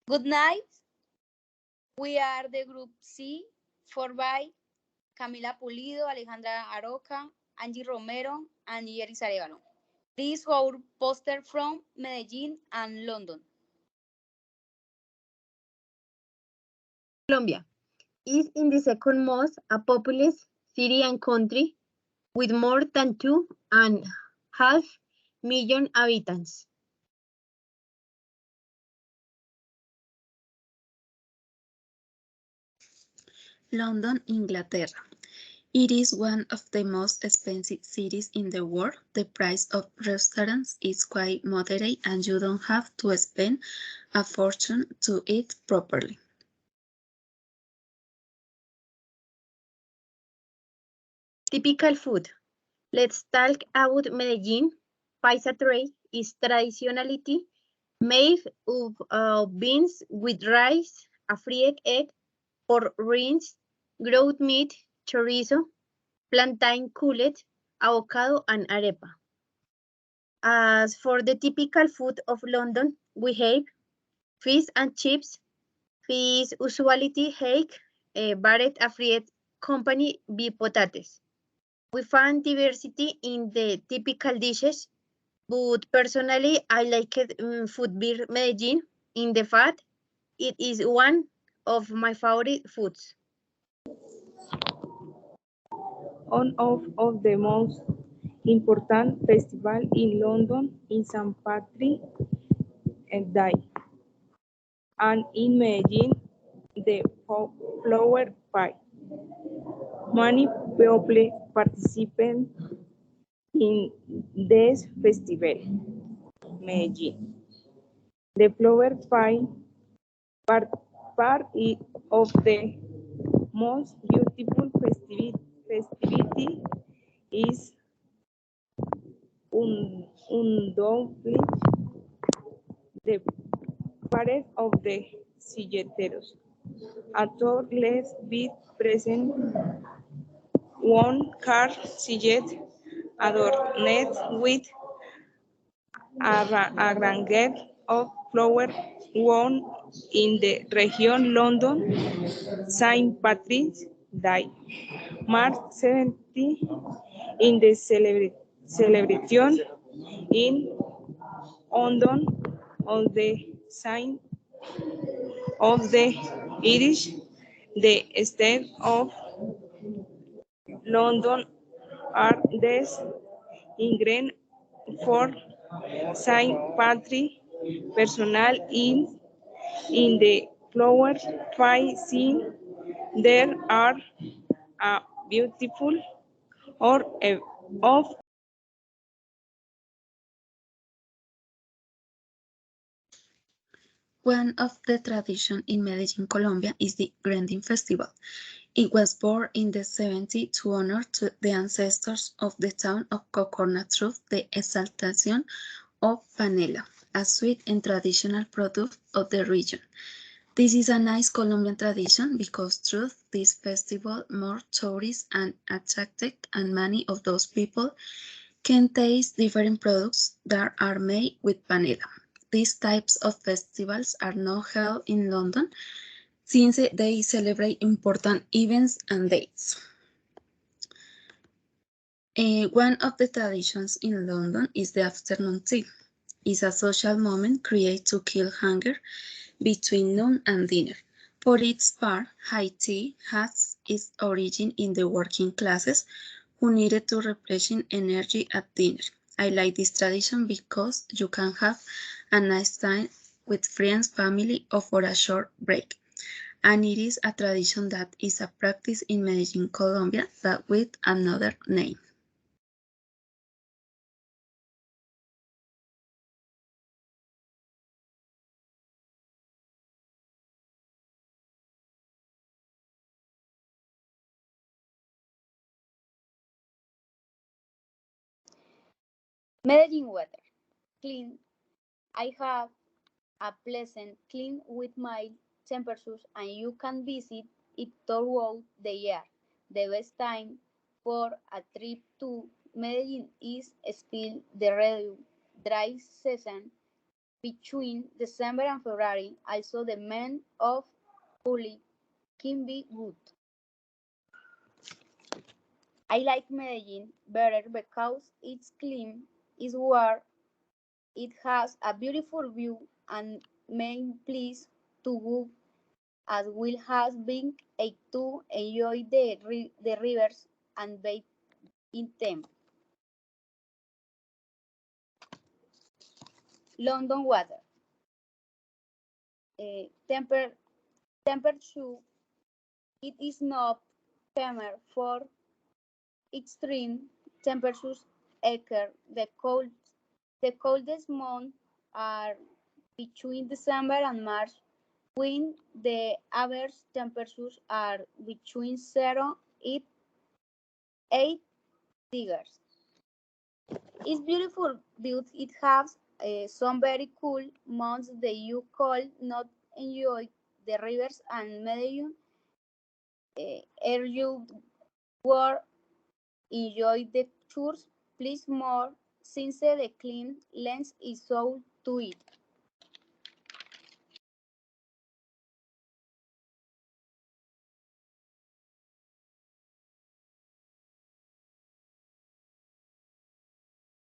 Good night. We are the group C, 4 by Camila Pulido, Alejandra Aroca, Angie Romero, and Yeris Arevalo. This is our poster from Medellin and London. Colombia is in the second most populous city and country with more than 2.5 million inhabitants. London, Inglaterra. It is one of the most expensive cities in the world. The price of restaurants is quite moderate and you don't have to spend a fortune to eat properly. Typical food. Let's talk about Medellin. Paisa tray is traditionally made of beans with rice, a fried egg, pork rinds, ground meat, chorizo, plantain cullet, avocado, and arepa. As for the typical food of London, we have fish and chips. Fish usually egg, barred a fried company beef potatoes. We find diversity in the typical dishes, but personally, I like it, food beer Medellin. In the fact, it is one of my favorite foods. One of the most important festivals in London is St. Patrick's Day, and in Medellin, the flower pie. Many people participate in this festival. Medellin. The flower pie part of the most beautiful festivity is undoubtedly the parade of the silleteros. A tour less be present one car sillet adorned with a grand of flowers won in the region London St. Patrick's Day. March 17 in the celebration in London of the Saint of the Irish, the state of London are these ingrained for Saint Patrick personal in the flower pie scene. There are a beautiful or of One of the traditions in Medellin, Colombia is the Grandin Festival. It was born in the 70s to honor to the ancestors of the town of Coconut through the exaltation of panela, a sweet and traditional product of the region. This is a nice Colombian tradition because through this festival more tourists are attracted and many of those people can taste different products that are made with panela. These types of festivals are not held in London since they celebrate important events and dates. One of the traditions in London is the afternoon tea. It's a social moment created to kill hunger between noon and dinner. For its part, high tea has its origin in the working classes who needed to replenish energy at dinner. I like this tradition because you can have a nice time with friends, family, or for a short break. And it is a tradition that is a practice in Medellin, Colombia, but with another name. Medellin weather. Clean. I have a pleasant, clean with mild temperatures and you can visit it throughout the year. The best time for a trip to Medellin is still the dry season between December and February. Also, the men of Juli can be good. I like Medellin better because it's clean, it's warm, it has a beautiful view and main place to go as well has been able to enjoy the rivers and bathe in them. London water. Temper, temperature. It is not famous for extreme temperatures occur. The coldest months are between December and March, when the average temperatures are between 0 and 8 degrees. It's beautiful, but it has some very cool months that you could not enjoy the rivers and Medellin. Are you were enjoy the tours, please more, since the clean lens is so to it.